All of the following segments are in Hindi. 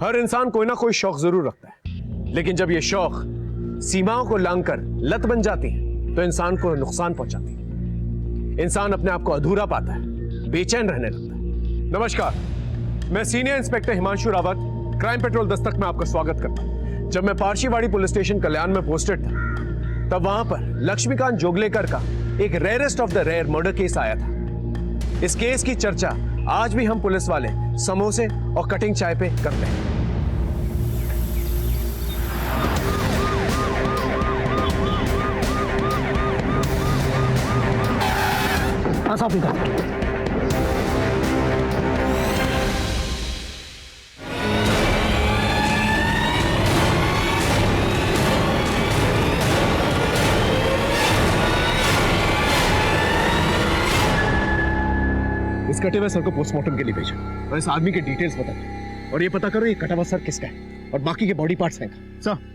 हर इंसान कोई ना कोई शौक जरूर रखता है, लेकिन जब ये शौक सीमाओं को लांघकर लत बन जाती है तो इंसान को नुकसान पहुंचाती है। इंसान अपने आप को अधूरा पाता है, बेचैन रहने लगता है। नमस्कार, मैं senior inspector Himanshu Rawat, crime petrol Dastak में आपका स्वागत करता हूं। जब मैं पारशीवाड़ी पुलिस स्टेशन कल्याण में पोस्टेड था, तब वहां पर लक्ष्मीकांत जोगलेकर का एक rarest of the rare murder case आया था। इस केस की चर्चा आज भी हम पुलिस वाले समोसे और कटिंग चाय पे करते हैं। इस कटे हुए सर को पोस्टमार्टम के लिए भेजो और इस आदमी के डिटेल्स बता दो और ये पता करो ये कटा हुआ सर किसका है और बाकी के बॉडी पार्ट्स हैं सर।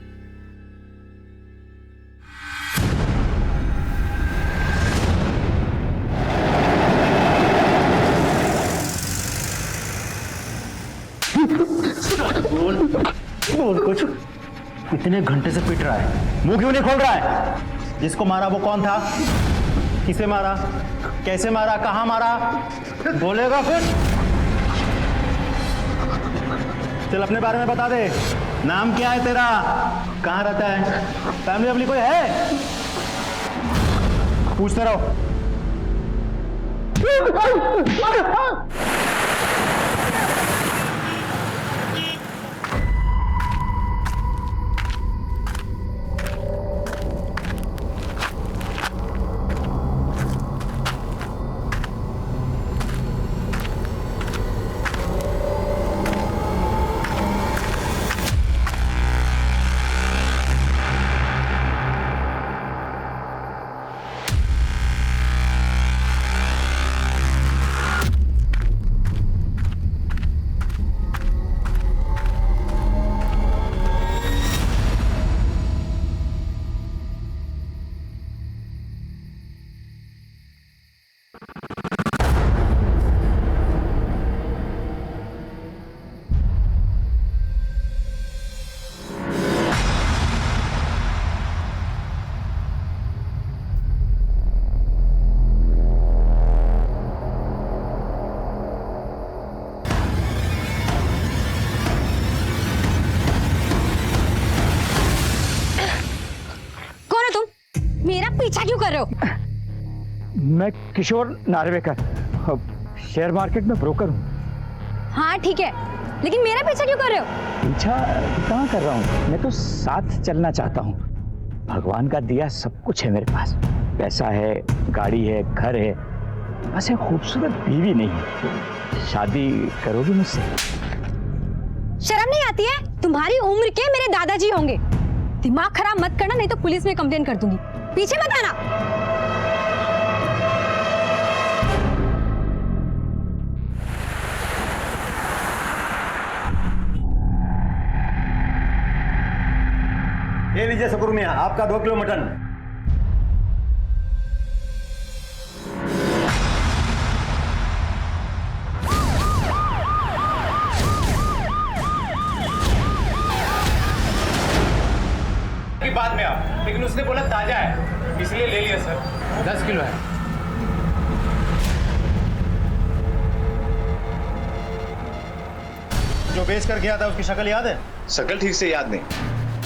बोल कुछ। इतने घंटे से पिट रहा है, मुंह क्यों नहीं खोल रहा है? जिसको मारा वो कौन था? किसे मारा? कैसे मारा? कहां मारा? बोलेगा कुछ? चल अपने बारे में बता दे। नाम क्या है तेरा? कहां रहता है? फैमिली वैमिली कोई है? पूछते रहो। पीछा क्यों कर रहे हो? मैं किशोर नार्वेकर, शेयर मार्केट में ब्रोकर हूँ। हाँ ठीक है, लेकिन मेरा पीछा क्यों कर रहे हो? पीछा कहाँ कर रहा हूँ, मैं तो साथ चलना चाहता हूँ। भगवान का दिया सब कुछ है मेरे पास, पैसा है, गाड़ी है, घर है, बस एक खूबसूरत बीवी नहीं है। शादी करोगी मुझसे? शर्म नहीं आती है? तुम्हारी उम्र के मेरे दादाजी होंगे। दिमाग खराब मत करना, नहीं तो पुलिस में कंप्लेन कर दूंगी। पीछे मत आना। ये लीजिए सकुर मियां, आपका 2 किलो मटन। बाद में आप, लेकिन उसने बोला ताजा है इसलिए ले लिया सर। 10 किलो है। जो बेच कर गया था उसकी शक्ल याद है? शक्ल ठीक से याद नहीं।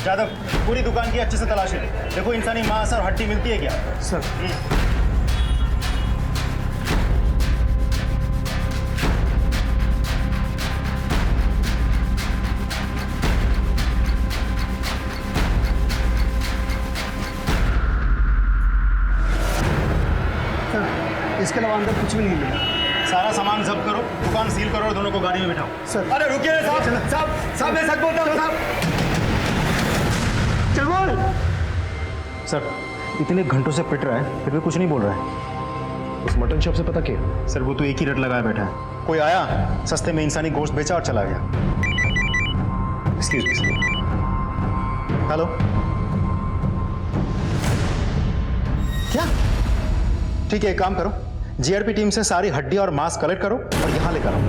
जादव, पूरी दुकान की अच्छे से तलाशी ले। देखो इंसानी मांस और हड्डी मिलती है क्या? सर इसके अलावा अंदर कुछ भी नहीं मिला। सारा सामान जब्त करो, दुकान सील करो और दोनों को गाड़ी में बिठाओ। सर। अरे रुकिए साहब, साहब मैं सच बोलता हूँ साहब। चल बोल। सर इतने घंटों से पिट रहा है फिर भी कुछ नहीं बोल रहा है। उस मटन शॉप से पता किया? सर वो तो एक ही रट लगाया बैठा है। कोई आया, सस्ते में इंसानी गोश्त बेचा और चला गया। Excuse me sir. हेलो, क्या? ठीक है, एक काम करो, जीआरपी टीम से सारी हड्डी और मांस कलेक्ट करो और यहां लेकर आओ।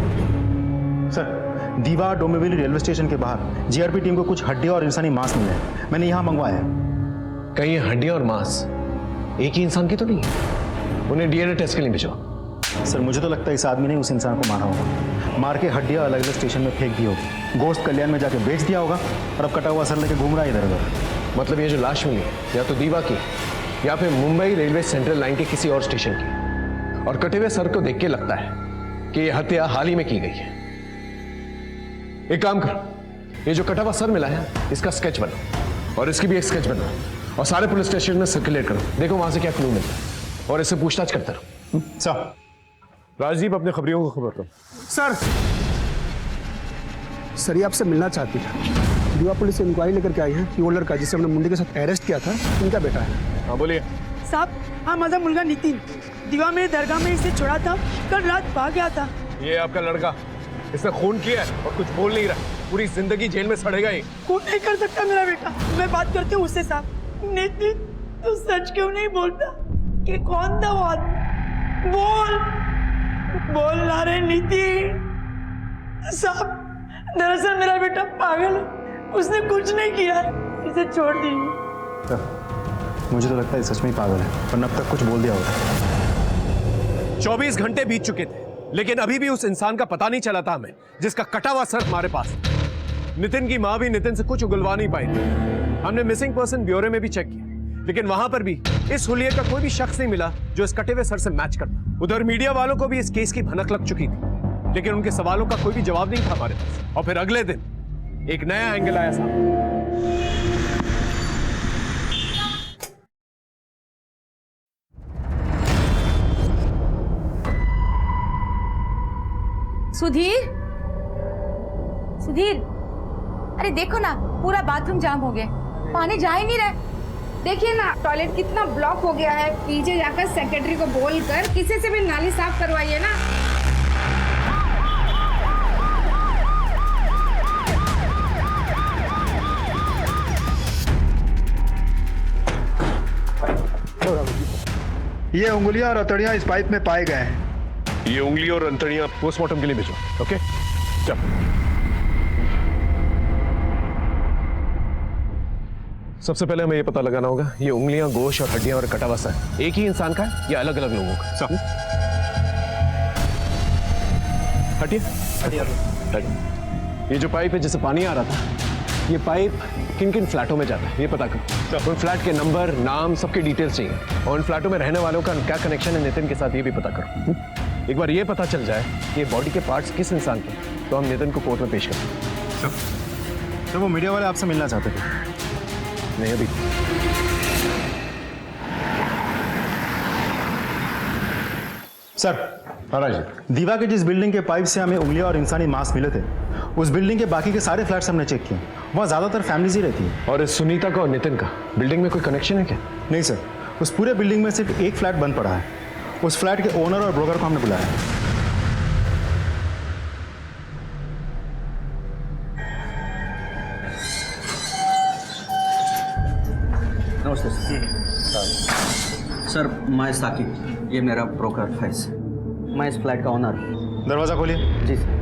सर दीवा डोंबिवली रेलवे स्टेशन के बाहर जीआरपी टीम को कुछ हड्डियां और इंसानी मांस मिले हैं। मैंने यहाँ मंगवाया है। कहीं ये हड्डियां और मांस एक ही इंसान की तो नहीं है? उन्हें डीएनए टेस्ट के लिए भेजो। सर मुझे तो लगता है इस आदमी ने उस इंसान को मारा होगा, मार के हड्डियां अलग अलग स्टेशन में फेंक दी होगी, गोश्त कल्याण में जाके बेच दिया होगा और अब कटा हुआ सर लेके घूम रहा है इधर उधर। मतलब ये जो लाश मिली है या तो दीवा की या फिर मुंबई रेलवे सेंट्रल लाइन के किसी और स्टेशन की, और कटे हुए सर को देख के लगता है कि ये हत्या हाल ही में की गई है। एक काम करो, ये जो कटा हुआ सर मिला है इसका स्केच बनाओ और इसकी भी एक स्केच बनाओ और सारे पुलिस स्टेशन में सर्कुलेट करो, देखो वहां से क्या क्लू मिलता है और इससे पूछताछ करता रहो। सर राजदीप अपने खबरियों को खबर करो। सर ये आपसे मिलना चाहती है। दीवा पुलिस इंक्वायरी लेकर के आई है कि वो लड़का जिसे हमने मुंडे के साथ अरेस्ट किया था इनका बेटा है। हाँ बोलिए। साहब, हाँ माझा मुलगा नितिन दीवा में दरगाह में इसे छोड़ा था, कल रात भाग गया था। ये आपका लड़का, इसने खून किया है और कुछ बोल नहीं रहा, पूरी जिंदगी जेल में सड़ेगा ही। कौन नहीं कर सकता मेरा बेटा, मैं बात करती हूँ उससे। साहब नितिन तू सच क्यों नहीं बोलता कि कौन था वो आदमी? बोल ना रे नितिन। साहब दरअसल मेरा बेटा पागल है, उसने कुछ नहीं किया, इसे छोड़ दीजिए। मुझे तो लगता है सच में ही पागल है, वरना अब तक कुछ बोल दिया होगा। 24 घंटे बीत चुके थे लेकिन अभी भी उस इंसान का पता नहीं चला था हमें जिसका कटा हुआ सर हमारे पास। नितिन की मां भी नितिन से कुछ उगलवा नहीं पाई थी। हमने मिसिंग पर्सन ब्यूरो में भी चेक किया लेकिन वहां पर भी इस हुलिये का कोई भी शख्स नहीं मिला जो इस कटे हुए सर से मैच करता। उधर मीडिया वालों को भी इस केस की भनक लग चुकी थी लेकिन उनके सवालों का कोई भी जवाब नहीं था हमारे पास। और फिर अगले दिन एक नया एंगल आया सामने। सुधीर, सुधीर, अरे देखो ना पूरा बाथरूम जाम हो गया, पानी जा ही नहीं रहा। देखिए ना टॉयलेट कितना ब्लॉक हो गया है, पीछे जाकर सेक्रेटरी को बोलकर किसी से भी नाली साफ करवाइए ना। ये उंगलियां और हथौड़ियां इस पाइप में पाए गए हैं। ये उंगली और अंतड़ियां पोस्टमार्टम के लिए भेजो। ओके चल। सबसे पहले हमें ये पता लगाना होगा ये उंगलियां, गोश्त और हड्डियां और कटा हुआ सर एक ही इंसान का है या अलग अलग लोगों का? हटिए। ये जो पाइप है जिससे पानी आ रहा था, ये पाइप किन किन फ्लैटों में जाता है ये पता करो। उन फ्लैट के नंबर, नाम, सबके डिटेल्स चाहिए और उन फ्लैटों में रहने वालों का क्या कनेक्शन है नितिन के साथ ये भी पता करो। एक बार ये पता चल जाए कि ये बॉडी के पार्ट्स किस इंसान के, तो हम नितिन को कोर्ट में पेश करते हैं। तो वो मीडिया वाले आपसे मिलना चाहते थे? नहीं अभी। सर दीवा के जिस बिल्डिंग के पाइप से हमें उंगलियां और इंसानी मांस मिले थे उस बिल्डिंग के बाकी के सारे फ्लैट्स हमने चेक किए, वहाँ ज्यादातर फैमिलीज ही रहती है। और इस सुनीता का और नितिन का बिल्डिंग में कोई कनेक्शन है क्या? नहीं सर, उस पूरे बिल्डिंग में सिर्फ एक फ्लैट बंद पड़ा है, उस फ्लैट के ओनर और ब्रोकर को हमने बुलाया है। नमस्ते सर, मैं साकिब, ये मेरा ब्रोकर फैज, मैं इस फ्लैट का ओनर। दरवाजा खोलिए। जी sir.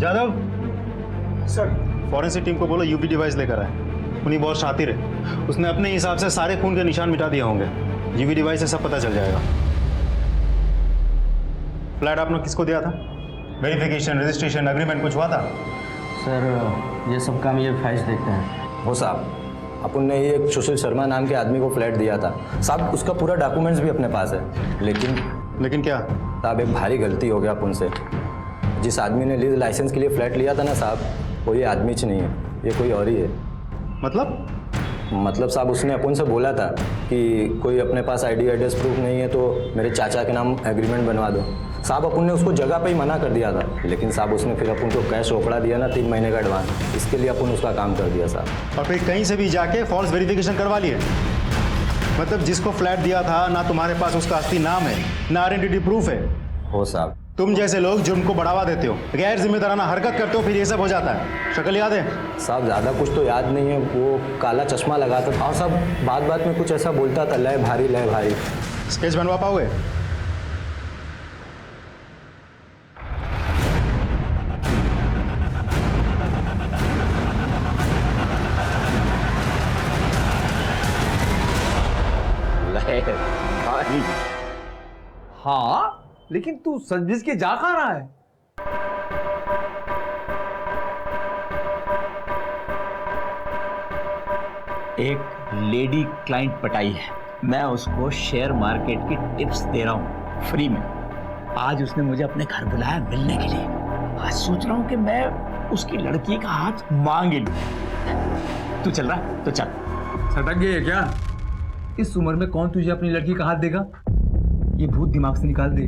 Yadav sir, forensic team को बोलो यूवी डिवाइस लेकर आए, उन्हीं बहुत शातिर है, उसने अपने हिसाब से सारे खून के निशान मिटा दिए होंगे, यूवी डिवाइस से सब पता चल जाएगा। फ्लैट आपने किसको दिया था? वेरिफिकेशन, रजिस्ट्रेशन, एग्रीमेंट कुछ हुआ था? सर ये सब काम ये फैज देखते हैं। हो साहब, अपन ने ये एक सुशील शर्मा नाम के आदमी को फ्लैट दिया था साहब, उसका पूरा डॉक्यूमेंट्स भी अपने पास है, लेकिन क्या साहब एक भारी गलती हो गया अपन से। जिस आदमी ने लीज लाइसेंस के लिए फ्लैट लिया था ना साहब, वो ये आदमी च नहीं है, ये कोई और ही है। मतलब मतलब साहब उसने अपन से बोला था कि कोई अपने पास आईडी एड्रेस प्रूफ नहीं है तो मेरे चाचा के नाम एग्रीमेंट बनवा दो। साहब अपन ने उसको जगह पे ही मना कर दिया था, लेकिन साहब उसने फिर अपन को कैश रोकड़ा दिया ना 3 महीने का एडवांस, इसके लिए अपन उसका काम कर दिया साहब। और फिर कहीं से भी जाके फॉल्स वेरिफिकेशन करवा लिए। मतलब जिसको फ्लैट दिया था ना तुम्हारे पास उसका असली नाम है ना आइडेंटिटी प्रूफ है। हो साहब। तुम जैसे लोग जुर्म को बढ़ावा देते हो, गैर जिम्मेदाराना हरकत करते हो, फिर ये सब हो जाता है। शक्ल याद है? साहब ज़्यादा कुछ तो याद नहीं है, वो काला चश्मा लगाता था और साहब बात बात में कुछ ऐसा बोलता था, लय भारी लय भारी। स्केच बनवा पाओगे? हाँ, लेकिन तू सच के जा कहाँ रहा है? एक लेडी क्लाइंट पटाई है, मैं उसको शेयर मार्केट की टिप्स दे रहा हूँ फ्री में। आज उसने मुझे अपने घर बुलाया मिलने के लिए। आज सोच रहा हूँ कि मैं उसकी लड़की का हाथ मांग ही लूं। तू चल रहा है तो चल। सटक गई है क्या? इस उम्र में कौन तुझे अपनी लड़की का हाथ देगा? ये भूत दिमाग से निकाल दे।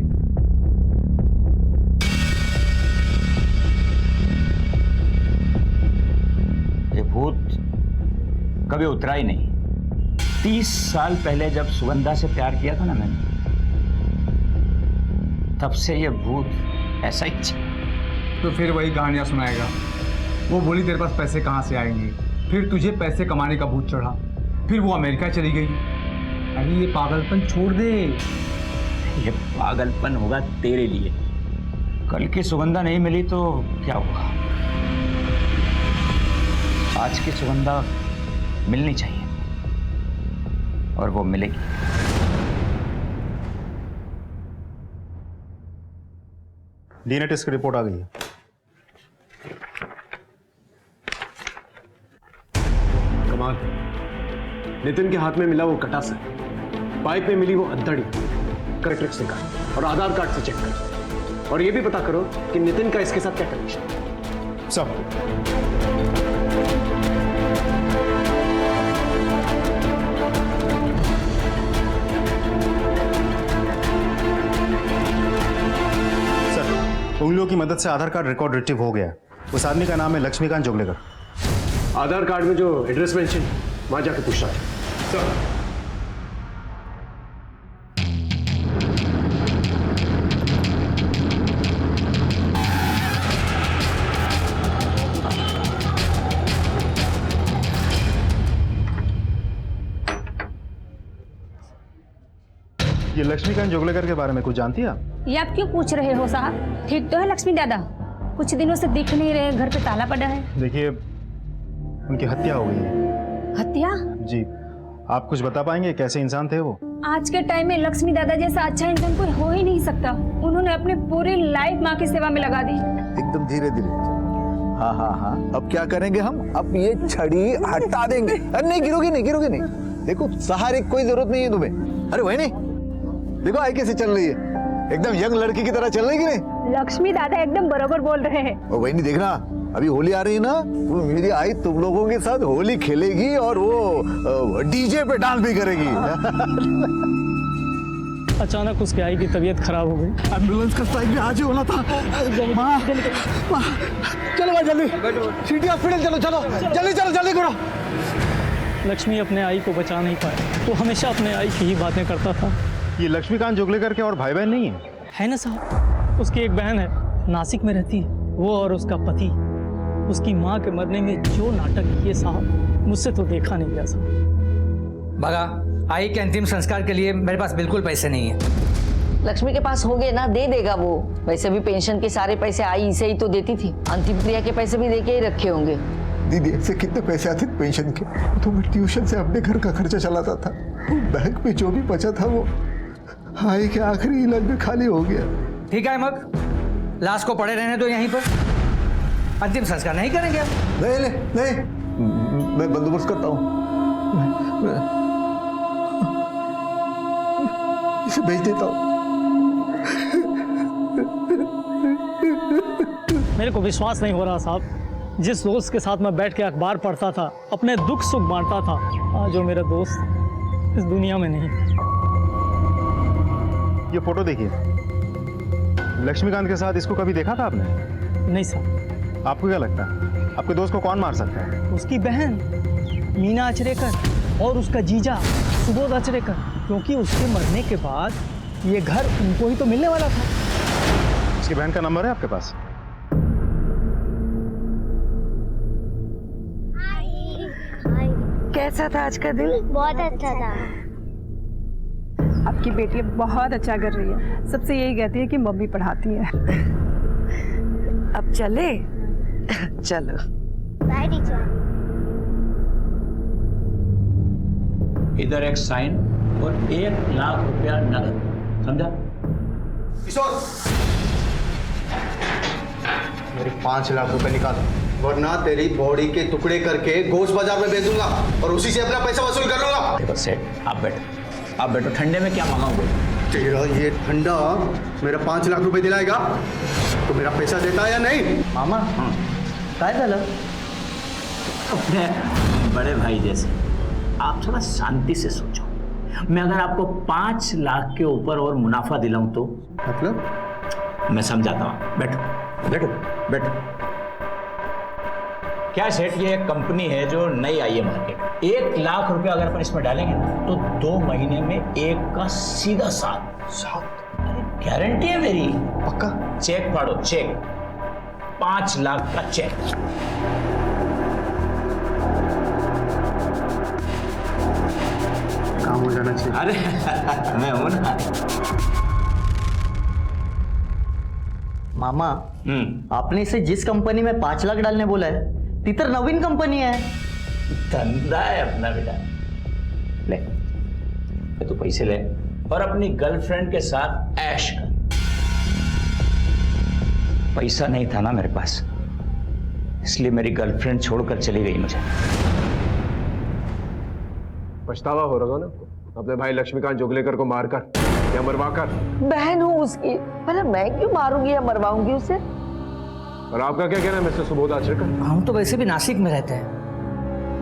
ये भूत कभी उतरा ही नहीं। 30 साल पहले जब सुगंधा से प्यार किया था ना मैंने, तब से ये भूत ऐसा ही तो फिर वही कहानियां सुनाएगा। वो बोली तेरे पास पैसे कहाँ से आएंगे, फिर तुझे पैसे कमाने का भूत चढ़ा, फिर वो अमेरिका चली गई। अरे ये पागलपन छोड़ दे। ये पागलपन होगा तेरे लिए। कल की सुगंधा नहीं मिली तो क्या हुआ? आज की सुगंधा मिलनी चाहिए और वो मिलेगी। डीएनए टेस्ट की रिपोर्ट आ गई है। कमाल, नितिन के हाथ में मिला वो कटासा, पाइप में मिली वो अद्धड़ी, करेक्ट निकाल और आधार कार्ड से चेक कर, और ये भी पता करो कि नितिन का इसके साथ क्या कनेक्शन है। सब सर, उंगलियों की मदद से आधार कार्ड रिकॉर्ड रिट्रीव हो गया है। उस आदमी का नाम है लक्ष्मीकांत जोगलेकर। आधार कार्ड में जो एड्रेस मेंशन वहां जाके पूछना है। सर ये लक्ष्मीकांत जोगलेकर के बारे में कुछ जानती है आप? ये आप क्यों पूछ रहे हो साहब? ठीक तो है लक्ष्मी दादा, कुछ दिनों से दिख नहीं रहे, घर पे ताला पड़ा है। देखिए, उनकी हत्या हो गई है। हत्या? जी, आप कुछ बता पाएंगे कैसे इंसान थे वो? आज के टाइम में लक्ष्मी दादा जैसा अच्छा इंसान कोई हो ही नहीं सकता। उन्होंने अपनी पूरी लाइफ माँ की सेवा में लगा दी। एकदम धीरे धीरे। हाँ हाँ हाँ, अब क्या करेंगे हम? अब ये छड़ी हटा देंगे। अरे नहीं गिरोगी नहीं, गिरोगी नहीं। देखो सहारे की कोई जरूरत नहीं है तुम्हें। अरे वही नहीं, देखो आई कैसे चल रही है, एकदम यंग लड़की की तरह चल रही है कि नहीं? लक्ष्मी दादा एकदम बरोबर बोल रहे हैं। और वही नहीं, देखना अभी होली आ रही है ना, वो मेरी आई तुम लोगों के साथ होली खेलेगी और वो डीजे पे डांस भी करेगी। अचानक उसकी आई की तबीयत खराब हो गई। एम्बुलेंस का टाइम भी आज ही होना था। माँ, चलो भाई जल्दी, सिटी हॉस्पिटल चलो, चलो जल्दी, चलो जल्दी करो। लक्ष्मी अपने आई को बचा नहीं पाया। वो हमेशा अपने आई की ही बातें करता था। ये लक्ष्मीकांत जोगलेकर के और भाई बहन नहीं है ना साहब? उसकी एक बहन है, नासिक में रहती है। वो और उसका पति उसकी माँ के मरने में जो नाटक किए साहब, मुझसे तो देखा नहीं गया साहब। भगा, आई के अंतिम संस्कार के लिए मेरे पास बिल्कुल पैसे नहीं है। लक्ष्मी के पास होंगे ना, दे देगा वो। वैसे भी पेंशन के सारे पैसे आई इसे ही तो देती थी, अंतिम क्रिया के पैसे भी देके ही रखे होंगे। दीदी ऐसे कितने पैसे आते थे पेंशन के? तो मैं ट्यूशन से अपने घर का खर्चा चलाता था। बैंक में जो भी बचा था वो आई के आखिरी इलाज में खाली हो गया। ठीक है मग, लाश को पड़े रहने दो यहीं पर, अंतिम संस्कार नहीं करेंगे आप? नहीं नहीं नहीं, मैं बंदोबस्त करता हूँ, इसे भेज देता हूँ। मेरे को विश्वास नहीं हो रहा साहब, जिस दोस्त के साथ मैं बैठ के अखबार पढ़ता था, अपने दुख सुख बांटता था, आज वो मेरा दोस्त इस दुनिया में नहीं। ये फोटो देखिए, लक्ष्मीकांत के साथ इसको कभी देखा था आपने? नहीं सर। आपको क्या लगता है आपके दोस्त को कौन मार सकता है? उसकी बहन मीना अचरेकर और उसका जीजा सुबोध अचरेकर, क्योंकि उसके मरने के बाद ये घर उनको ही तो मिलने वाला था। उसकी बहन का नंबर है आपके पास? कैसा था आज का दिन? बहुत अच्छा था। आपकी बेटी बहुत अच्छा कर रही है, सबसे यही कहती है कि मम्मी पढ़ाती है। अब चले? चलो। Bye teacher. इधर एक साइन और 1 लाख रुपया नगद, समझा? किशोर, मेरे 5 लाख रुपए निकाल, वरना तेरी बॉडी के टुकड़े करके गोश्त बाजार में बेच दूंगा और उसी से अपना पैसा वसूल कर लूंगा। देखो सेठ, आप बैठो, ठंडे में क्या मांगोगे? तेरा ये ठंडा मेरा 5 लाख रुपए दिलाएगा तो मेरा पैसा देता है या नहीं? मामा, काय झालं? अपने बड़े भाई जैसे आप थोड़ा शांति से सोचो। मैं अगर आपको 5 लाख के ऊपर और मुनाफा दिलाऊं तो? मतलब? मैं समझाता हूँ, बैठो बैठो बैठो। क्या सेठ, ये एक कंपनी है जो नई आई है मार्केट। 1 लाख रुपया अगर अपन इसमें डालेंगे ना तो 2 महीने में 1 का सीधा 7। अरे गारंटी है मेरी, पक्का? चेक फाड़ो, चेक 5 लाख का चेक। काम हो जाना चाहिए। अरे मैं हूं ना। मामा, आपने इसे जिस कंपनी में 5 लाख डालने बोला है, तीतर नवीन कंपनी है। धंधा है अपना बेटा। ले तू पैसे ले और अपनी गर्लफ्रेंड के साथ ऐश कर। पैसा नहीं था ना मेरे पास, इसलिए मेरी गर्लफ्रेंड छोड़कर चली गई मुझे। पछतावा हो रहा ना अपने भाई लक्ष्मीकांत जोगलेकर को मारकर या मरवाकर? बहन हूँ उसकी, भला मैं क्यों मारूंगी या मरवाऊंगी उसे? और आपका क्या कहना है मिस्टर सुबोध आचरेकर? हम तो वैसे भी नासिक में रहते हैं,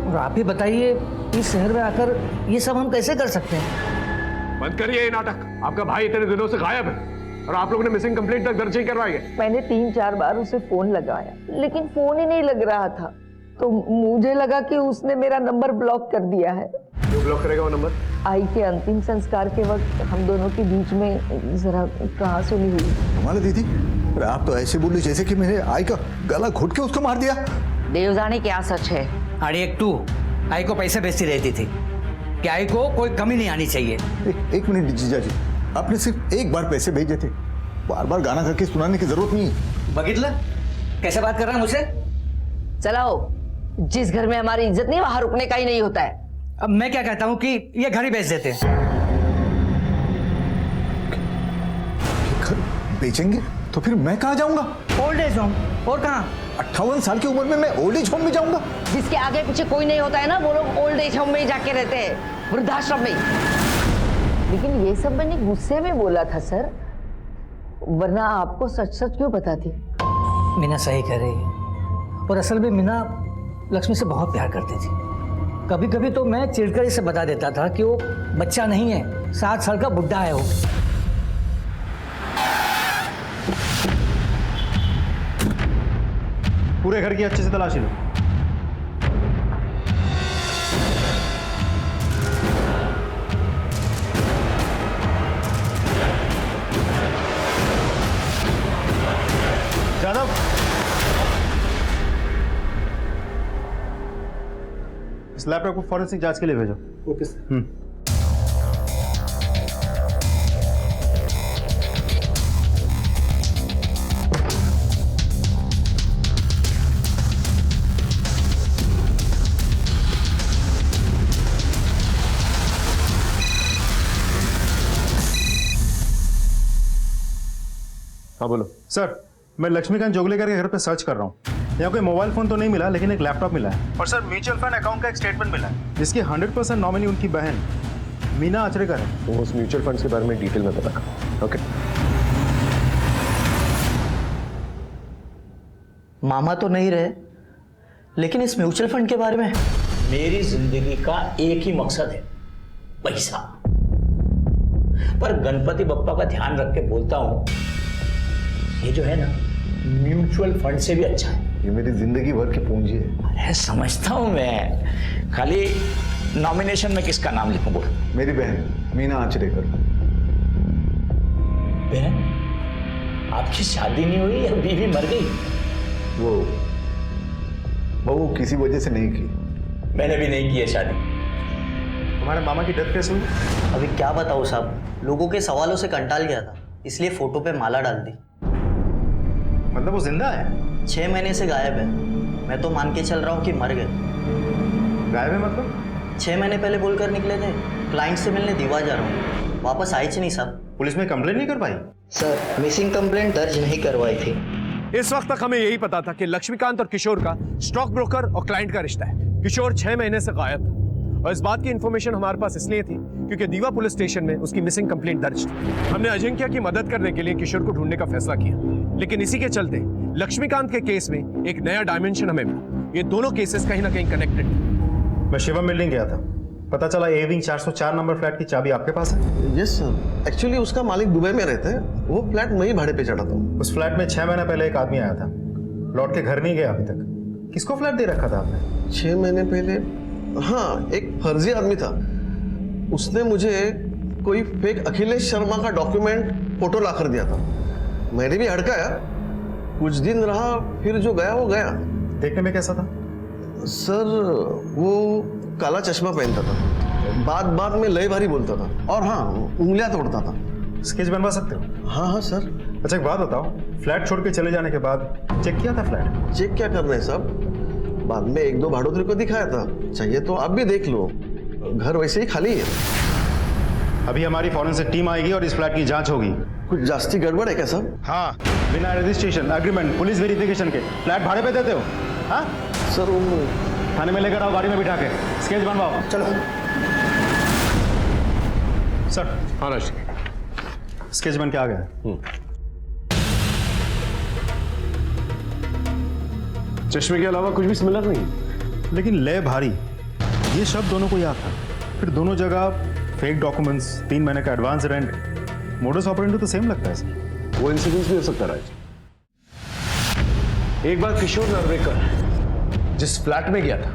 और आप ही बताइए इस शहर में आकर ये सब हम कैसे कर सकते हैं? बंद करिए ये नाटक। आपका भाई इतने दिनों से गायब है और आप लोगों ने मिसिंग कंप्लेंट तक दर्ज नहीं करवाई है। मैंने 3-4 बार उसे फोन लगाया, लेकिन फोन ही नहीं लग रहा था, तो मुझे लगा कि उसने मेरा नंबर ब्लॉक कर दिया है। क्यों ब्लॉक करेगा वो नंबर? आई के अंतिम संस्कार के वक्त हम दोनों के बीच में जरा कहासुनी हुई। कमाल दीदी, आप तो ऐसे बोली जैसे कि मैंने आई का गला घुट के उसको मार दिया। देव जाने क्या सच है। अरे एक तू आई को पैसे भेजती रहती थी कि आई को कोई कमी नहीं आनी चाहिए। एक मिनट जीजा जी, आपने सिर्फ एक बार पैसे भेजे थे, बार बार गाना करके सुनाने की जरूरत नहीं है। बगितला कैसे बात कर रहा है मुझसे? चलाओ, जिस घर में हमारी इज्जत नहीं वहां रुकने का ही नहीं होता है। अब मैं क्या कहता हूँ कि ये घर ही बेच देते हैं। घर बेचेंगे तो फिर मैं कहाँ जाऊंगा? Old age home. और कहाँ? 58 साल की उम्र में मैं ओल्ड एज होम में जाऊंगा? जिसके आगे पीछे कोई नहीं होता है ना, वो लोग ओल्ड एज होम में ही जाके रहते हैं, वृद्धाश्रम में। लेकिन ये सब मैंने गुस्से में बोला था सर, वरना आपको सच सच क्यों बताती? मीना सही कह रही है, और असल में मीना लक्ष्मी से बहुत प्यार करती थी। कभी कभी तो मैं चिढ़कर इसे बता देता था कि वो बच्चा नहीं है, 7 साल का बुड्ढा है वो। पूरे घर की अच्छे से तलाशी लो। जादव, इस लैपटॉप को फॉरेंसिक जांच के लिए भेजो। Okay sir. हाँ बोलो सर। मैं लक्ष्मीकांत जोगलेकर के घर पे सर्च कर रहा हूँ। यहाँ कोई मोबाइल फोन तो नहीं मिला, लेकिन एक लैपटॉप मिला है। और सर म्यूचुअल फंड अकाउंट का एक स्टेटमेंट मिला है, जिसकी 100% नॉमिनी उनकी बहन मीना अचरेकर है। तो उस म्यूचुअल फंड के बारे में डिटेल में पता करो। ओके। मामा तो नहीं रहे, लेकिन इस म्यूचुअल फंड के बारे में मेरी जिंदगी का एक ही मकसद है, पैसा। पर गणपति बप्पा का ध्यान रख के बोलता हूं, ये जो है ना म्यूचुअल फंड से भी अच्छा है। ये मेरी जिंदगी भर की पूंजी है। अरे समझता हूं मैं, खाली नॉमिनेशन में किसका नाम लिखूं बोल। मेरी बहन मीना आचरेकर। बहन, आपकी शादी नहीं हुई या बीवी मर गई? वो किसी वजह से नहीं की। मैंने भी नहीं की है शादी। तुम्हारे मामा की डेथ कैसे हुई? अभी क्या बताऊँ साहब, लोगों के सवालों से कंटाल गया था, इसलिए फोटो पे माला डाल दी। मतलब वो जिंदा है? 6 महीने से गायब है। मैं तो मान के चल रहा हूँ कि मर गए। गायब है मतलब? 6 महीने पहले बोलकर निकले थे क्लाइंट से मिलने दीवा जा रहा हूँ, वापस आई नहीं साहब। पुलिस में कंप्लेंट नहीं कर पाई? सर मिसिंग कंप्लेंट दर्ज नहीं करवाई थी। इस वक्त तक हमें यही पता था कि लक्ष्मीकांत और किशोर का स्टॉक ब्रोकर और क्लाइंट का रिश्ता है। किशोर 6 महीने से गायब था और इस बात की इंफॉर्मेशन हमारे पास इसलिए थी क्योंकि दीवा पुलिस स्टेशन में उसकी मिसिंग कंप्लेंट दर्ज थी। हमने अजिंक्य की मदद करने के लिए किशोर को ढूंढने का फैसला किया, लेकिन इसी के चलते लक्ष्मीकांत के केस में एक नया डायमेंशन हमें मिला। ये दोनों केसेस कहीं ना कहीं कनेक्टेड थे। मैं शिवम बिल्डिंग गया था, पता चला ए विंग 404 नंबर फ्लैट की चाबी आपके पास है? यस सर, एक्चुअली उसका मालिक दुबई में रहते हैं, वो फ्लैट मैं ही भाड़े पे चढ़ाता हूँ। उस फ्लैट में 6 महीने पहले एक आदमी आया था, लौट के घर नहीं गया अभी तक। किसको फ्लैट दे रखा था आपने? 6 महीने पहले, हाँ, एक फर्जी आदमी था। उसने मुझे कोई फेक अखिलेश शर्मा का डॉक्यूमेंट फोटो ला कर दिया था। मैंने भी हड़काया, कुछ दिन रहा, फिर जो गया वो गया। देखने में कैसा था? सर वो काला चश्मा पहनता था, बात में लय भारी बोलता था, और हाँ, उंगलियां तोड़ता था। स्केच बनवा सकते हो? हाँ सर। अच्छा एक बात बताओ, फ्लैट छोड़ के चले जाने के बाद चेक किया था फ्लैट? चेक क्या करना है साहब, बाद में 1-2 भाड़ोत्री को दिखाया था, चाहिए तो आप भी देख लो, घर वैसे ही खाली है। अभी हमारी फॉरेंसिक टीम आएगी और इस फ्लैट की जांच होगी। कुछ जास्ती गड़बड़ है क्या साहब? हाँ, बिना रजिस्ट्रेशन, एग्रीमेंट, पुलिस वेरिफिकेशन के फ्लैट भाड़े पे देते हो? हाँ सर, वो थाने में लेकर आओ, गाड़ी में बिठा के स्केच बनवाओ। चलो सर। हाँ राज, स्केच बन के आ गया। चश्मे के अलावा कुछ भी सिमिलर नहीं, लेकिन ले भारी, ये शब्द दोनों को याद था। फिर दोनों जगह फेक डॉक्यूमेंट्स, 3 महीने का एडवांस रेंट, मोडस ऑपरेंडी तो सेम लगता है सर। वो इंसिडेंस भी हो सकता है राज। एक बार किशोर नार्वेकर जिस फ्लैट में गया था,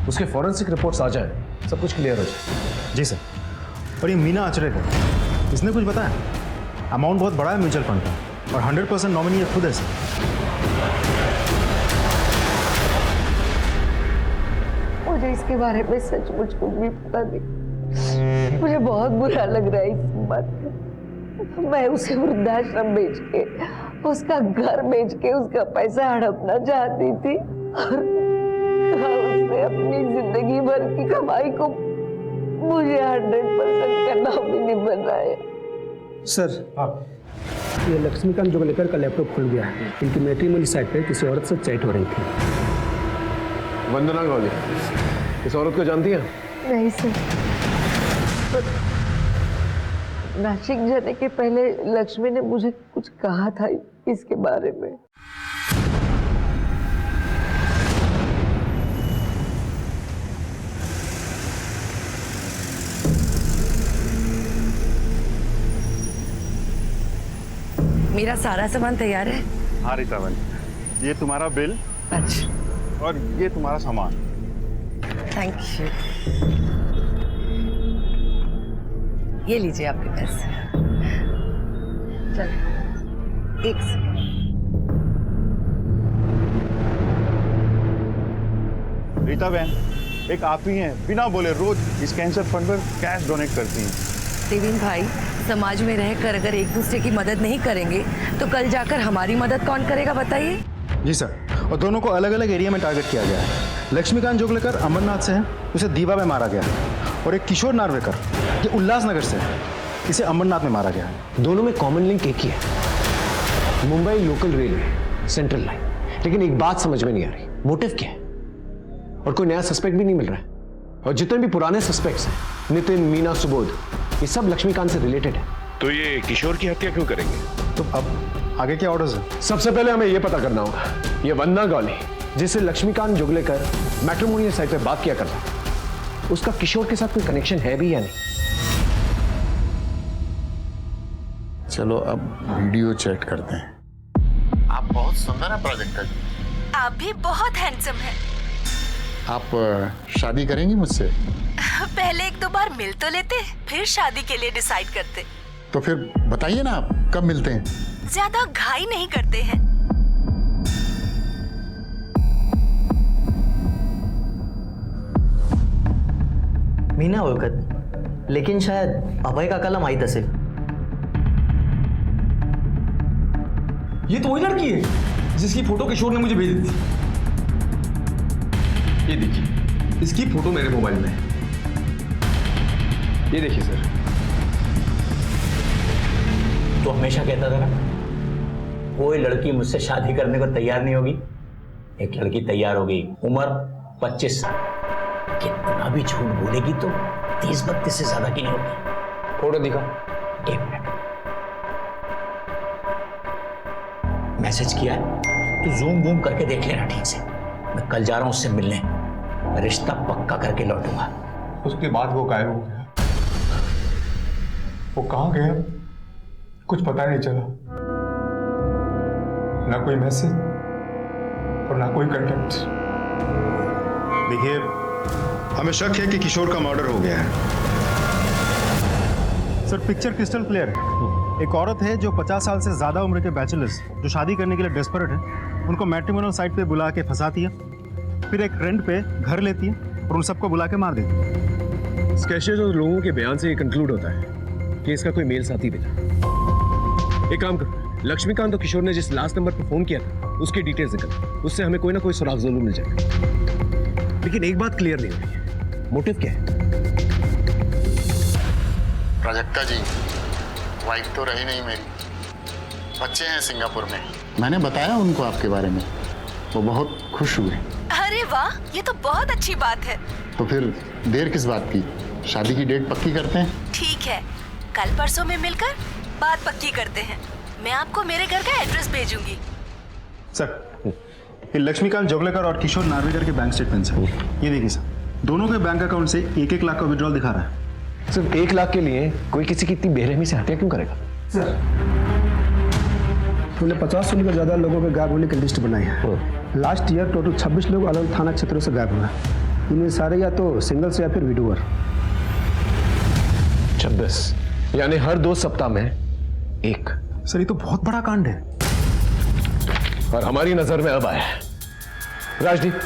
उसके फॉरेंसिक रिपोर्ट्स आ जाए, सब कुछ क्लियर हो जाए। जी सर। और ये मीना आचरेकर, इसने कुछ बताया? अमाउंट बहुत बड़ा है म्यूचुअल फंड का, और 100% नॉमिनी खुद है सर। मुझे इसके बारे में सचमुच कुछ भी पता नहीं। मुझे बहुत बुरा लग रहा है इस बात का। मैं उसे वृद्धाश्रम बेच के, उसका घर बेच के उसका पैसा हड़पना चाहती थी, और उसने अपनी जिंदगी भर की कमाई को मुझे 100% करना भी नहीं बनाया। सर, ये लक्ष्मीकांत जोगलेकर का लैपटॉप खुल गया है। इनकी मैट्रिमोनी साइट पे किसी औरत से चैट हो रही थी। वंदना गौली, इस औरत को जानती हैं? नहीं सर, नासिक जाने के पहले लक्ष्मी ने मुझे कुछ कहा था इसके बारे में। मेरा सारा सामान तैयार है। हाँ रीता, ये तुम्हारा बिल। अच्छा। और ये तुम्हारा सामान। Thank you. ये लीजिए आपके पैसे। चलो, एक सेकंड। रीता बहन, एक आप ही हैं बिना बोले रोज इस कैंसर फंड पर कैश डोनेट करती हैं। देवीन भाई, समाज में रहकर अगर एक दूसरे की मदद नहीं करेंगे तो कल जाकर हमारी मदद कौन करेगा बताइए? जी सर, और दोनों को अलग अलग एरिया में टारगेट किया गया है। लक्ष्मीकांत जोगलेकर अमरनाथ से है, उसे दीवा में मारा गया है, और एक किशोर नार्वेकर ये उल्लासनगर से है, इसे अमरनाथ में मारा गया है। दोनों में कॉमन लिंक एक ही है, Mumbai local railway central line. लेकिन एक बात समझ में नहीं आ रही, मोटिव क्या है? और कोई नया सस्पेक्ट भी नहीं मिल रहा है, और जितने भी पुराने सस्पेक्ट्स हैं, नितिन, मीना, सुबोध, ये सब लक्ष्मीकांत से रिलेटेड है। तो ये किशोर की हत्या क्यों करेंगे? तो अब आगे क्या ऑर्डर्स है? सबसे पहले हमें यह पता करना होगा, ये वंदना गौली जिससे लक्ष्मीकांत जोगलेकर मैट्रिमोनियल साइट पे बात किया करता है, उसका किशोर के साथ कोई कनेक्शन है भी या नहीं? चलो अब वीडियो चेक करते हैं। आप बहुत सुंदर हैं प्राजक्ता जी। आप भी बहुत हैंडसम हैं। आप शादी करेंगी मुझसे? पहले एक दो बार मिल तो लेते, फिर शादी के लिए डिसाइड करते। तो फिर बताइए ना, आप कब मिलते हैं? ज्यादा घाई नहीं करते हैं। मीना ओळखत, लेकिन शायद अभय काकाला माहित असेल। ये तो वही लड़की है जिसकी फोटो किशोर ने मुझे भेजी थी। ये देखिए, इसकी फोटो मेरे मोबाइल में है। ये देखिए सर। तो हमेशा कहता था ना, कोई लड़की मुझसे शादी करने को तैयार नहीं होगी। एक लड़की तैयार हो गई, उम्र 25 साल। कितना भी झूठ बोलेगी तो 30-32 से ज्यादा की नहीं होगी। फोटो दिखा। एक मिनट, मैसेज किया है तो जूम वूम करके देख लेना ठीक से। मैं कल जा रहा हूं उससे मिलने, रिश्ता पक्का करके लौटूंगा। उसके बाद वो गायब हो गया। वो कहाँ गया कुछ पता नहीं चला, ना कोई मैसेज और ना कोई कांटेक्ट। देखिए, हमें शक है कि किशोर का मर्डर हो गया है। सर, पिक्चर क्रिस्टल क्लियर है। एक औरत है जो 50 साल से ज्यादा उम्र के बैचलर्स जो शादी करने के लिए डेस्परेट है, उनको मैट्रिमोनियल साइट पे बुला के फंसाती है, फिर एक रेंट पे घर लेती है और उन सबको बुला के मार देती है। स्केचेस और लोगों के बयान से ये कंक्लूड होता है कि इसका कोई मेल साथी भी था। एक काम करो, लक्ष्मीकांत और किशोर ने जिस लास्ट नंबर पर फोन किया था उसकी डिटेल्स निकल, उससे हमें कोई ना कोई सुराग जरूर मिल जाएगा। लेकिन एक बात क्लियर नहीं हो रही है, मोटिव क्या है? प्राजक्ता जी, वाइफ तो रही नहीं मेरी, बच्चे हैं सिंगापुर में। मैंने बताया उनको आपके बारे में, वो बहुत खुश हुए। अरे वाह, ये तो बहुत अच्छी बात है। तो फिर देर किस बात की, शादी की डेट पक्की करते हैं। ठीक है, कल परसों में मिलकर बात पक्की करते हैं। मैं आपको मेरे घर का एड्रेस भेजूंगी। सर, ये लक्ष्मीकांत जोगलेकर और किशोर नार्वेकर के बैंक स्टेटमेंट्स हैं। ये देखिए सर, दोनों के बैंक अकाउंट से 1-1 लाख का विड्रॉल दिखा रहा है। सिर्फ 1 लाख के लिए कोई किसी की इतनी बेरहमी से हत्या क्यों करेगा? सर, हमने 50 से ज्यादा लोगों के गायब होने की लिस्ट बनाई है। लास्ट ईयर टोटल 26 लोग अलग थाना क्षेत्रों से गायब हुए। इनमें सारे या तो सिंगल्स या फिर विडोअर। 26 यानी हर 2 सप्ताह में एक। सर, ये तो बहुत बड़ा कांड है और हमारी नजर में अब आया है। राजदीप,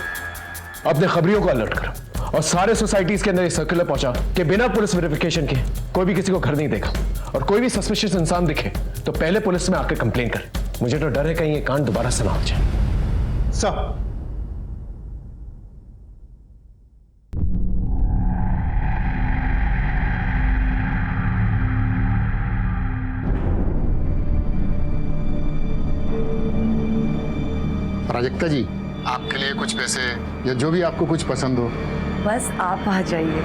अपने खबरियों को अलर्ट करो और सारे सोसाइटीज के अंदर एक सर्कुलर पहुंचा कि बिना पुलिस वेरिफिकेशन के कोई भी किसी को घर नहीं देखा, और कोई भी सस्पिशियस इंसान दिखे तो पहले पुलिस में आकर कंप्लेन करे। मुझे तो डर है कहीं ये कांड दोबारा से ना हो जाए। सर, प्राजक्ता जी, आपके लिए कुछ पैसे या जो भी आपको कुछ पसंद हो। बस आप आ जाइए।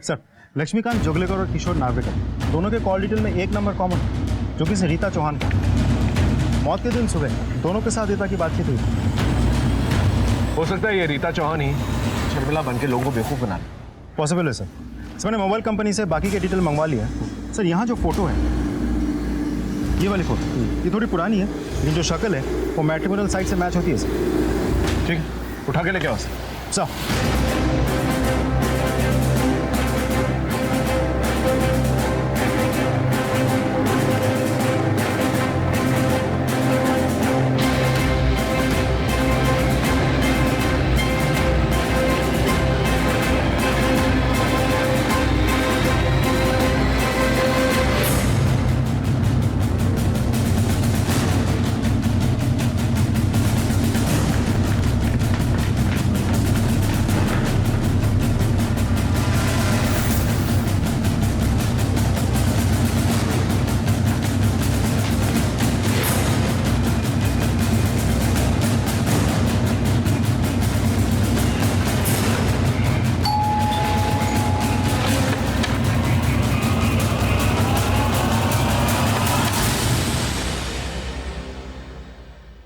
सर, लक्ष्मीकांत जोगलेकर और किशोर नार्वेकर दोनों के कॉल डिटेल में एक नंबर कॉमन, जो कि रीता चौहान का। मौत के दिन सुबह दोनों के साथ रीता की बातचीत हुई। हो सकता है ये रीता चौहान ही शर्मिला बन के लोगों को बेवकूफ बना ले। पॉसिबल है सर। मैंने मोबाइल कंपनी से बाकी के डिटेल मंगवा लिया है। सर, यहाँ जो फोटो है, ये वाली फोटो, ये थोड़ी पुरानी है, लेकिन जो शक्ल है वो मैट्रिमोनियल साइट से मैच होती है सर। ठीक है, उठा के लेके आओ सर।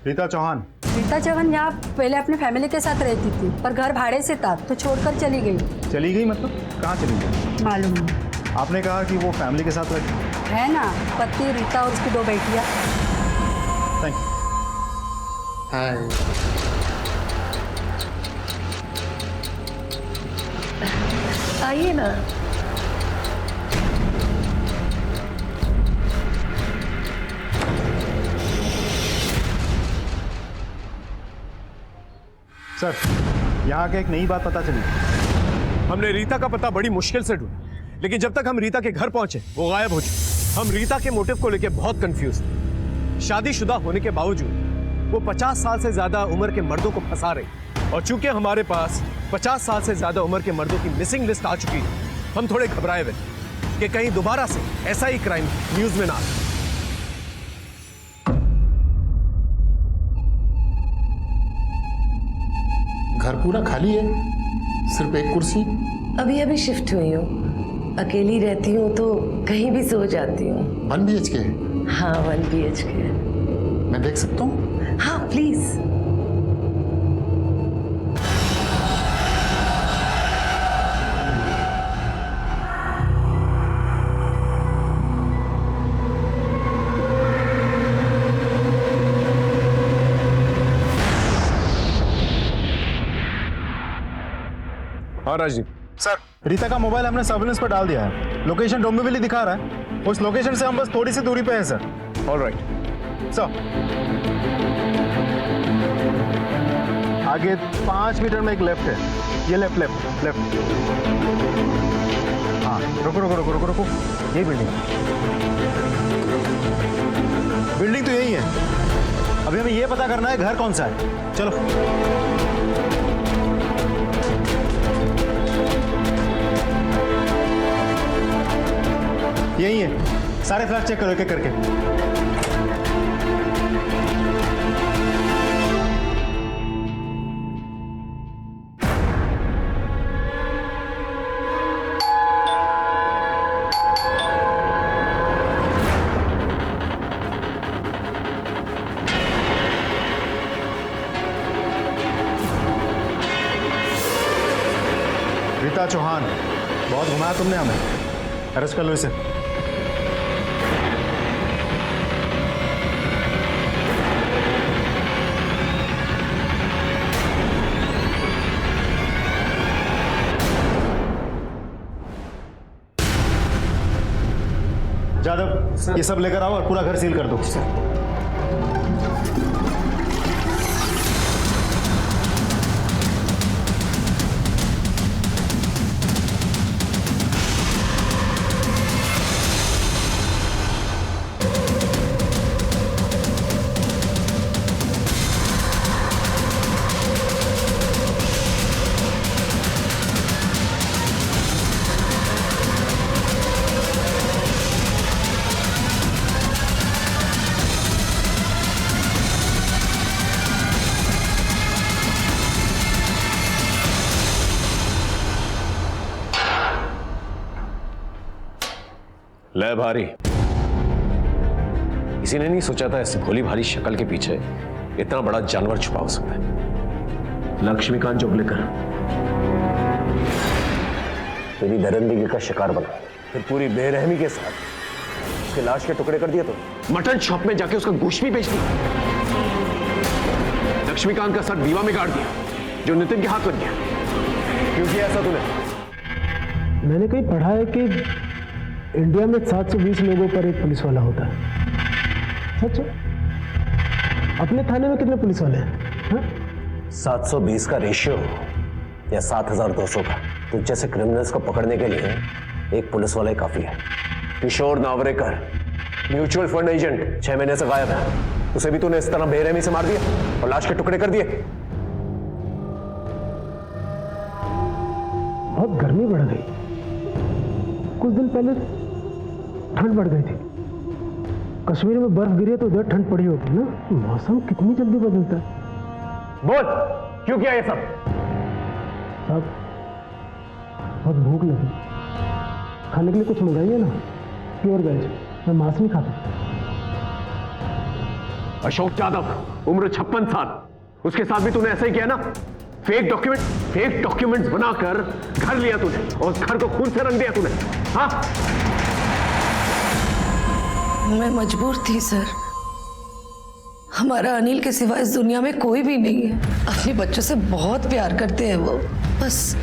रीता चौहान। रीता चौहान यहाँ पहले अपने फैमिली के साथ रहती थी, पर घर भाड़े से था तो छोड़कर चली गई। चली गई मतलब कहाँ चली गई? मालूम नहीं। आपने कहा कि वो फैमिली के साथ रहती है ना, पति रीता और उसकी 2 बेटियाँ। Thank you. हाय। आइए ना। सर, यहाँ के एक नई बात पता चली। हमने रीता का पता बड़ी मुश्किल से ढूंढा, लेकिन जब तक हम रीता के घर पहुंचे वो गायब हो चुकी। हम रीता के मोटिव को लेकर बहुत कंफ्यूज थे। शादीशुदा होने के बावजूद वो 50 साल से ज्यादा उम्र के मर्दों को फंसा रही, और चूंकि हमारे पास 50 साल से ज्यादा उम्र के मर्दों की मिसिंग लिस्ट आ चुकी है, हम थोड़े घबराए हुए कि कहीं दोबारा से ऐसा ही क्राइम न्यूज में ना आए। घर पूरा खाली है, सिर्फ एक कुर्सी। अभी अभी शिफ्ट हुई हूँ, अकेली रहती हूँ तो कहीं भी सो जाती हूँ। 1 BHK? हाँ 1 BHK। मैं देख सकता हूँ? हाँ प्लीज। हाँ राजीव। सर, रीता का मोबाइल हमने सर्विलेंस पर डाल दिया है। लोकेशन डोंबिवली दिखा रहा है। उस लोकेशन से हम बस थोड़ी सी दूरी पे हैं सर। ऑलराइट सर, आगे 5 मीटर में एक लेफ्ट है। ये लेफ्ट लेफ्ट लेफ्ट। हाँ, रुको रुको रुको रुको रुको। यही बिल्डिंग। बिल्डिंग तो यही है। अभी हमें ये पता करना है घर कौन सा है। चलो। यही है। सारे फ्लैट चेक करो एक एक करके। रीता चौहान, बहुत घुमाया तुमने हमें। अरेस्ट कर लो इसे। जादव, ये सब लेकर आओ और पूरा घर सील कर दो। ले भारी, किसी ने नहीं सोचा था ऐसी भोली भारी शक्ल के पीछे इतना बड़ा जानवर छुपा हो सकता है। लक्ष्मीकांत जोगलेकर तेरी दरिंदगी का शिकार बना, फिर पूरी बेरहमी के साथ उसके लाश के टुकड़े कर दिए। तो मटन शॉप में जाके उसका गोश्त भी बेच दिया। लक्ष्मीकांत का सर दीवा में गाड़ दिया, जो नितिन के हाथ बन गया। क्यों किया ऐसा तूने? मैंने कहीं पढ़ा है कि इंडिया में 720 लोगों पर एक पुलिस वाला होता है। सच है? अपने थाने में कितने पुलिस वाले हैं? 720 का रेशियो या 7200 का? तो जैसे क्रिमिनल्स को पकड़ने के लिए एक पुलिस वाला ही काफी है। किशोर नावरेकर, म्यूचुअल फंड एजेंट, 6 महीने से गायब है। उसे भी तूने इस तरह बेरहमी से मार दिया और लाश के टुकड़े कर दिए। बहुत गर्मी बढ़ गई। कुछ दिन पहले ठंड बढ़ गई थी। कश्मीर में बर्फ गिरी है तो उधर ठंड पड़ी होगी ना। मौसम कितनी जल्दी बदलता है। बोल, क्यों किया ये सब? साहब, बहुत भूख लगी, खाने के लिए कुछ मंगाइए ना। प्योर वेज, मैं मांस नहीं खाता। अशोक यादव, उम्र 56 साल, उसके साथ भी तूने ऐसा ही किया ना? फेक डॉक्यूमेंट्स बनाकर घर लिया तूने और घर को खून से रंग दिया तूने। हाँ, मैं मजबूर थी सर। हमारा अनिल के सिवा इस दुनिया में कोई भी नहीं है। अपने बच्चों से बहुत प्यार करते हैं वो, बस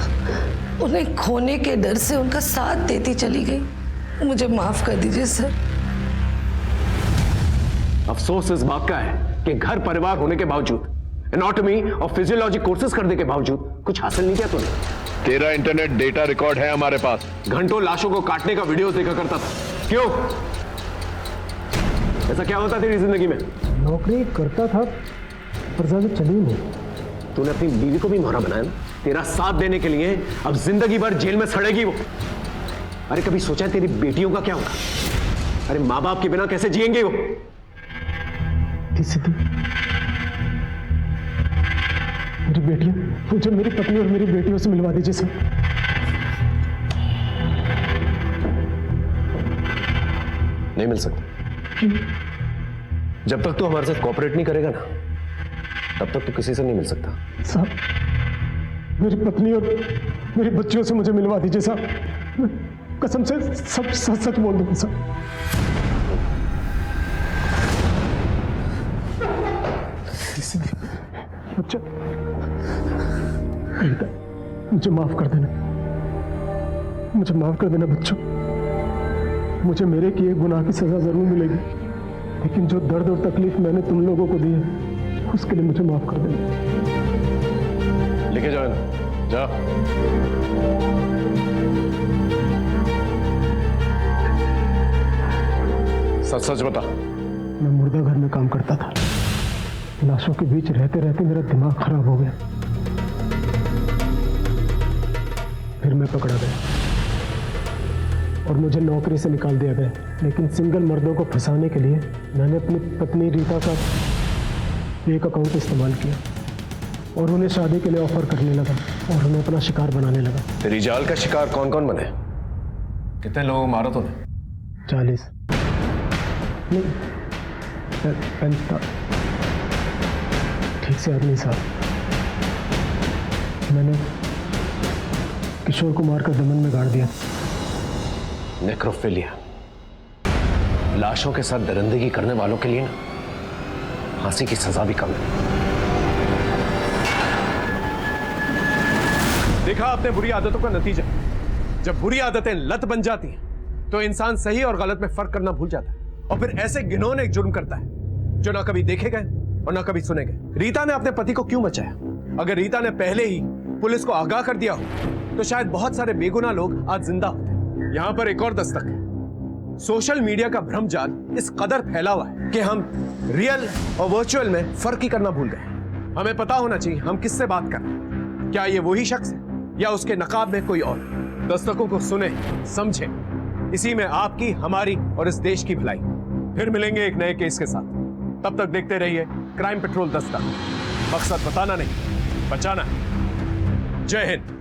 उन्हें खोने के डर से उनका साथ देती चली गई। मुझे माफ कर दीजिए सर। अफसोस इस बात का है कि घर परिवार होने के बावजूद, एनाटॉमी और फिजियोलॉजी कोर्सेज करने के बावजूद कुछ हासिल नहीं किया तूने। तेरा इंटरनेट डेटा रिकॉर्ड है हमारे पास। घंटों लाशों को काटने का वीडियोस देखा करता था। क्यों? ऐसा क्या होता तेरी जिंदगी में? नौकरी करता था पर ज्यादा चली नहीं। तूने अपनी बीवी को भी मोहरा बनाया ना, तेरा साथ देने के लिए। अब जिंदगी भर जेल में सड़ेगी वो। अरे कभी सोचा है तेरी बेटियों का क्या होगा? अरे माँ बाप के बिना कैसे जिएंगे वो? मेरी बेटियां, मुझे मेरी पत्नी और मेरी बेटियों से मिलवा दीजिए सर। नहीं मिल सकता। जब तक तू हमारे साथ कोऑपरेट नहीं करेगा ना, तब तक तू किसी से नहीं मिल सकता। साहब, मेरी पत्नी और मेरी बच्चियों से मुझे मिलवा दीजिए साहब। कसम से सब सच सच बोल दूंगा साहब। अच्छा, मुझे माफ कर देना, मुझे माफ कर देना बच्चों। मुझे मेरे किए गुनाह की सजा जरूर मिलेगी, लेकिन जो दर्द और तकलीफ मैंने तुम लोगों को दी है, उसके लिए मुझे माफ कर देना। लेके जाओ ना, जाओ। सच सच बता। मैं मुर्दा घर में काम करता था। लाशों के बीच रहते रहते मेरा दिमाग खराब हो गया। फिर मैं पकड़ा गया और मुझे नौकरी से निकाल दिया गया। लेकिन सिंगल मर्दों को फंसाने के लिए मैंने अपनी पत्नी रीता का एक अकाउंट इस्तेमाल किया और उन्हें शादी के लिए ऑफर करने लगा और उन्हें अपना शिकार बनाने लगा। तेरी जाल का शिकार कौन कौन बने? कितने लोगों को मारा तूने? 40 नहीं, 45। ठीक से याद नहीं साहब। मैंने किशोर कुमार का दमन में गाड़ दिया। नेक्रोफिलिया, लाशों के साथ दरिंदगी करने वालों के लिए ना फांसी की सजा भी कम है। देखा आपने बुरी आदतों का नतीजा। जब बुरी आदतें लत बन जाती हैं तो इंसान सही और गलत में फर्क करना भूल जाता है और फिर ऐसे घिनौने जुर्म करता है जो ना कभी देखे गए और ना कभी सुने गए। रीता ने अपने पति को क्यों बचाया? अगर रीता ने पहले ही पुलिस को आगाह कर दिया हो तो शायद बहुत सारे बेगुनाह लोग आज जिंदा होते। यहां पर एक और दस्तक है। सोशल मीडिया का भ्रमजाल इस कदर फैला हुआ है कि हम रियल और वर्चुअल में फर्क ही करना भूल गए। हमें पता होना चाहिए हम किससे बात कर रहे हैं। क्या ये वही शख्स है या उसके नकाब में कोई और? दस्तकों को सुने, समझे। इसी में आपकी, हमारी और इस देश की भलाई। फिर मिलेंगे एक नए केस के साथ। तब तक देखते रहिए क्राइम पेट्रोल दस्तक। मकसद बताना नहीं, बचाना है। जय हिंद।